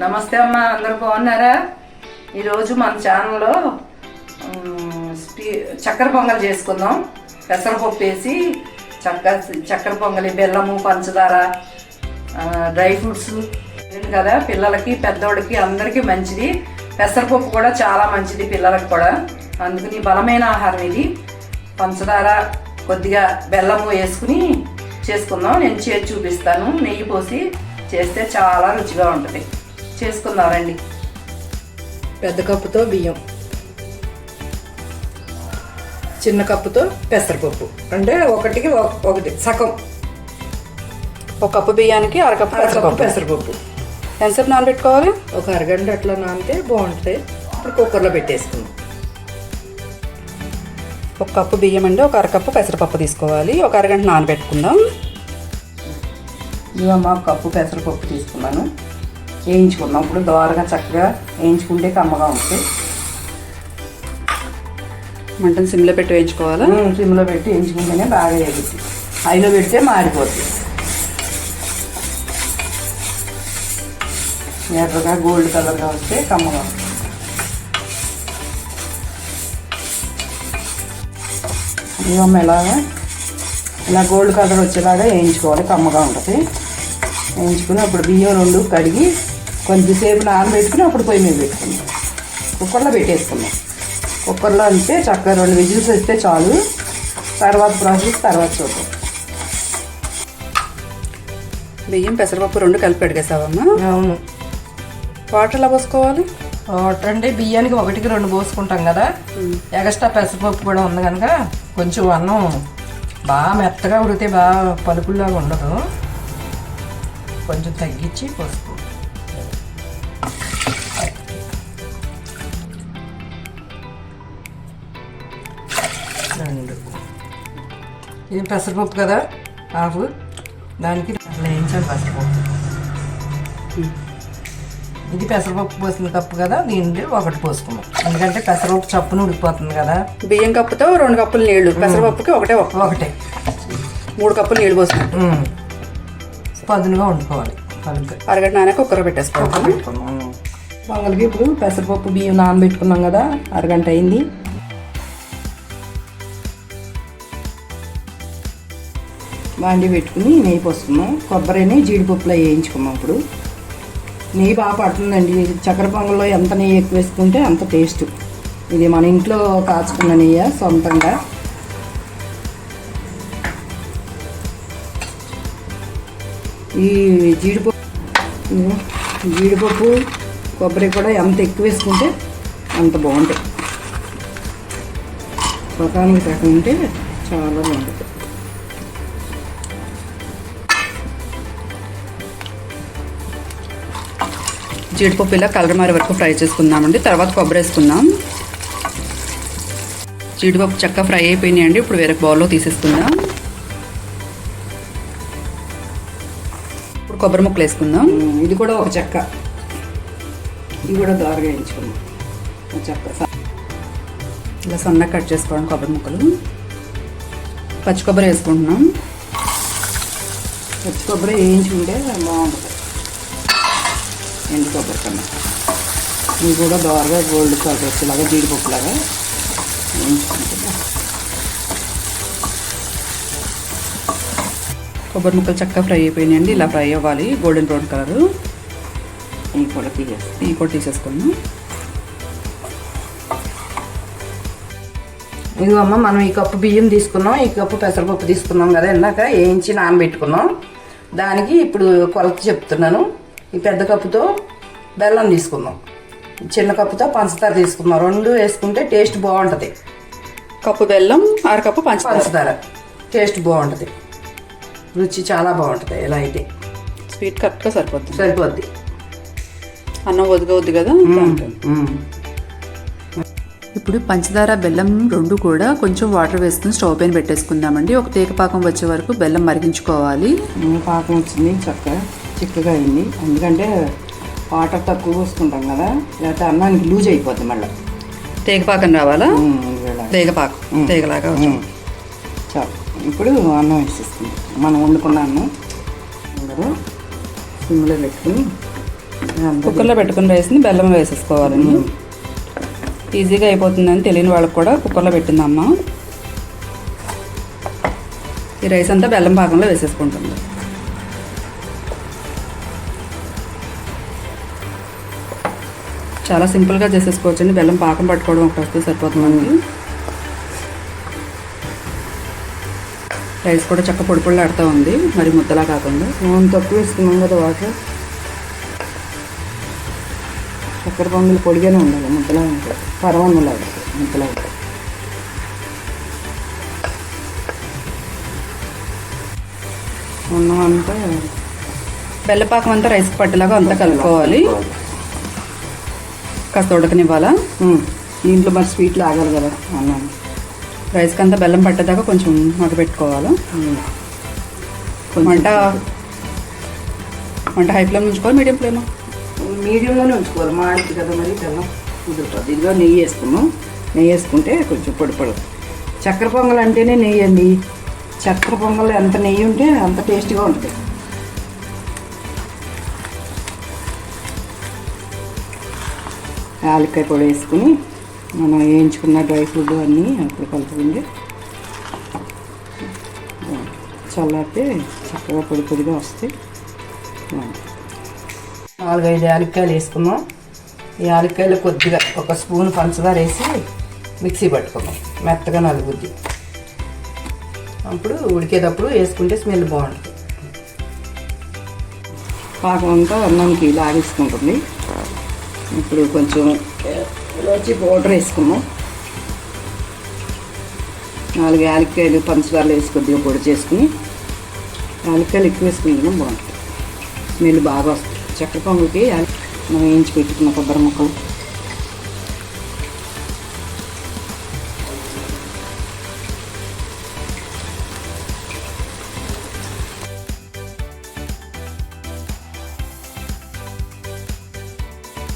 నమస్తే అమ్మ, అందరూ బాగున్నారా? ఈరోజు మన ఛానల్లో చక్కెర పొంగల్ చేసుకుందాం. పెసరపప్పు వేసి చక్కెర పొంగలి, బెల్లము, పంచదార, డ్రై ఫ్రూట్స్ కదా. పిల్లలకి పెద్దోడికి అందరికీ మంచిది. పెసరపప్పు కూడా చాలా మంచిది పిల్లలకి కూడా. అందుకని బలమైన ఆహారం ఇది. పంచదార, కొద్దిగా బెల్లము వేసుకుని చేసుకుందాం. నేను చేసి చూపిస్తాను. నెయ్యి పోసి చేస్తే చాలా రుచిగా ఉంటుంది. చేసుకుందాం రండి. పెద్ద కప్పుతో బియ్యం, చిన్న కప్పుతో పెసరపప్పు, అంటే ఒకటికి ఒకటి సగం. ఒక కప్పు బియ్యానికి అరకప్పు పెసరపప్పు. ఎంతసేపు నానబెట్టుకోవాలి? ఒక అరగంట అట్లా నానితే బాగుంటుంది. ఇప్పుడు కుక్కర్లో పెట్టేసుకుందాం. ఒక కప్పు బియ్యం అండి, ఒక అరకప్పు పెసరపప్పు తీసుకోవాలి. ఒక అరగంట నానబెట్టుకుందాం. ఇవమ్మ కప్పు పెసరపప్పు తీసుకున్నాను. వేయించుకుందాం. ఇప్పుడు దోరగా చక్కగా వేయించుకుంటే కమ్మగా ఉంటుంది. మంటను సిమ్లో పెట్టి వేయించుకోవాలా? సిమ్లో పెట్టి వేయించుకుంటేనే బాగా వేగుద్ది. హైలో పెడితే మారిపోతుంది. ఎర్రగా గోల్డ్ కలర్గా వస్తే కమ్మగా ఉంటుంది. ఇవమ్మ ఇలా గోల్డ్ కలర్ వచ్చేలాగా వేయించుకోవాలి. కమ్మగా ఉంటుంది. వేయించుకుని అప్పుడు బియ్యం రెండు కడిగి కొంచెంసేపు నానబెట్టుకుని అప్పుడు పొయ్యి మీద పెట్టుకుందాం. కుక్కర్లో పెట్టేసుకుందాం. కుక్కర్లో అంటే చక్కగా 2 విజిల్స్ వస్తే చాలు. తర్వాత ప్రాసెస్ తర్వాత చూద్దాం. బియ్యం పెసరపప్పు 2 కలిపి పెడిగేసావమ్మా? అవును. వాటర్ ఎలా పోసుకోవాలి? వాటర్ అంటే బియ్యానికి 1కి 2 పోసుకుంటాం కదా. ఎగస్ట్రా పెసరపప్పు కూడా ఉంది కనుక కొంచెం అన్నం బాగా మెత్తగా ఉడికితే బాగా పలుకుల్లాగా ఉండదు. కొంచెం తగ్గించి పోసుకో. 2 ఇది పెసరపప్పు కదా, హాఫ్. దానికి అట్లా వేయించాలి పెసరపప్పు. ఇది పెసరపప్పు పోసిన కప్పు కదా, దీంట్లో 1 పోసుకున్నాం. ఎందుకంటే పెసరపప్పు చప్పును ఉడికిపోతుంది కదా. బియ్యం కప్పుతో 2 కప్పులు నీళ్లు, పెసరపప్పుకి ఒకటే 3 కప్పులు నీళ్లు పోసుకుంటాం. పదునుగా వండుకోవాలి. అరగంట నానక కుక్కర్ పెట్టేసుకోవాలి. పొంగల్కి ఇప్పుడు పెసరపప్పు బియ్యం నానబెట్టుకున్నాం కదా, అరగంట అయింది. బాండి పెట్టుకుని నెయ్యి పోసుకున్నాం. కొబ్బరిని జీడిపప్పులో వేయించుకున్నాం. ఇప్పుడు నెయ్యి బాగా పడుతుందండి. చక్కెర పొంగల్లో ఎంత నెయ్యి ఎక్కువ వేసుకుంటే అంత టేస్ట్. ఇది మన ఇంట్లో కాచుకున్న నెయ్యి సొంతంగా. ఈ జీడిపప్పు కొబ్బరి కూడా ఎంత ఎక్కువ వేసుకుంటే అంత బాగుంటాయి. రకానికి రకం ఉంటే చాలా బాగుంటుంది. జీడిపప్పు ఇలా కలర్ మారే వరకు ఫ్రై చేసుకుందామండి. తర్వాత కొబ్బరి వేసుకుందాం. జీడిపప్పు చక్కగా ఫ్రై అయిపోయినాయండి. ఇప్పుడు వేరే బౌల్లో తీసేసుకుందాం. ఇప్పుడు కొబ్బరి ముక్కలు వేసుకుందాం. ఇది కూడా ఒక చెక్క, ఇది కూడా దోరగా వేయించుకుందాం. ఒక చెక్క ఇలా సన్నగా కట్ చేసుకోవడం కొబ్బరి ముక్కలు. పచ్చి కొబ్బరి వేసుకుంటున్నాం. పచ్చి కొబ్బరి వేయించుకుంటే బాగుంటుంది ఎండు కొబ్బరి కన్నా. ఇది కూడా దోరగా గోల్డ్ కలర్ వచ్చేలాగా జీడిపప్పులాగా వేయించుకుంటే. కొబ్బరి ముక్కలు చక్కగా ఫ్రై అయిపోయినాయండి. ఇలా ఫ్రై అవ్వాలి, గోల్డెన్ బ్రౌన్ కలరు. ఇవి కూడా తీసేసుకున్నాం. ఇదిగోమ్మ, మనం ఈ కప్పు బియ్యం తీసుకున్నాం, ఈ కప్పు పెసరపప్పు తీసుకున్నాం కదా, ఇందాక వేయించి నానబెట్టుకున్నాం. దానికి ఇప్పుడు కొలత చెప్తున్నాను. ఈ పెద్ద కప్పుతో బెల్లం తీసుకుందాం, చిన్న కప్పుతో పంచదార తీసుకుందాం. 2 వేసుకుంటే టేస్ట్ బాగుంటుంది. కప్పు బెల్లం, అరకప్పు పంచదార టేస్ట్ బాగుంటుంది. రుచి చాలా బాగుంటుంది. ఎలా అయితే స్వీట్ కరెక్ట్గా సరిపోద్ది. అన్నం వద్దు కదా. ఇప్పుడు పంచదార బెల్లం 2 కూడా కొంచెం వాటర్ వేసుకుని స్టవ్ పైన పెట్టేసుకుందామండి. ఒక తీగపాకం వచ్చే వరకు బెల్లం మరిగించుకోవాలి. పాకం వచ్చింది, చక్కగా చిక్కగా అయింది. ఎందుకంటే వాటర్ తక్కువ పోసుకుంటాం కదా, లేకపోతే అన్నానికి లూజ్ అయిపోద్ది. మళ్ళీ తీగపాకం రావాలా? తీగలాగా చాలు. ఇప్పుడు అన్నం వేసేసుకుందాం. మనం వండుకున్న అన్నం సిమ్లో పెట్టుకుని కుక్కర్లో పెట్టుకున్న రైస్ని బెల్లం వేసేసుకోవాలండి. ఈజీగా అయిపోతుందని తెలియని వాళ్ళకి కూడా కుక్కర్లో పెట్టిందమ్మ. ఈ రైస్ అంతా బెల్లం పాకంలో వేసేసుకుంటుంది. చాలా సింపుల్గా చేసేసుకోవచ్చండి. బెల్లం పాకం పట్టుకోవడం ఒకటి వస్తే సరిపోతుంది. రైస్ కూడా చక్క పొడి పొడిలాడుతూ ఉంది, మరి ముద్దలా కాకుండా. తక్కువ వేసుకున్నాం కదా వాటర్. చక్కెర పొంగల్ పొడిగానే ఉండాలి, ముద్దలా ఉంటుంది. పరవన్నలాగా ముద్దలా ఉంటుంది. అన్నం అంతా బెల్లపాకం అంతా రైస్కి పట్టేలాగా అంతా కలుపుకోవాలి. కాస్త ఉడకనివ్వాలా. దీంట్లో మరి స్వీట్ లాగాలి కదా అన్నం. రైస్కి అంతా బెల్లం పట్టేదాకా కొంచెం పెట్టుకోవాలి. వంట హై ఫ్లేమ్ ఉంచుకోవాలి, మీడియం ఫ్లేమ్? మీడియంలోనే ఉంచుకోవాలి. మాడికి కదా మరి బెల్లం కుదురుతుంది. ఇదిగో నెయ్యి వేసుకున్నాం. నెయ్యి వేసుకుంటే కొంచెం పొడి పొడి. చక్కెర పొంగల్ అంటేనే నెయ్యి అండి. చక్కెర పొంగల్ ఎంత నెయ్యి ఉంటే అంత టేస్ట్గా ఉంటుంది. యాలక్కాయ పొడి వేసుకుని మనం వేయించుకున్న డ్రై ఫ్రూట్ అన్నీ అప్పుడు కలుపుకుంది. చల్లారితే చక్కగా పొడి పొడిగా వస్తాయి. 4-5 యాలక్కాయలు వేసుకున్నాం. ఈ యాలక్కాయలు కొద్దిగా ఒక స్పూన్ పంచదార వేసి మిక్సీ పట్టుకున్నాం, మెత్తగా నలుగుద్ది. అప్పుడు ఉడికేటప్పుడు వేసుకుంటే స్మెల్ బాగుంటుంది. పాకం అంతా అన్నంకి లాగేసుకుంటుంది. ఇప్పుడు కొంచెం ఇలాచి పౌడర్ వేసుకున్నాం. 4 యాలక్కాయలు పంచదారలు వేసి కొద్దిగా పొడి చేసుకుని, యాలక్కాయలు ఎక్కువ వేసుకుంటాం, బాగుంటుంది. స్మెల్ బాగా వస్తుంది. చక్కెర పొంగల్కి మనం వేయించి పెట్టుకున్న కొబ్బరి ముక్కలు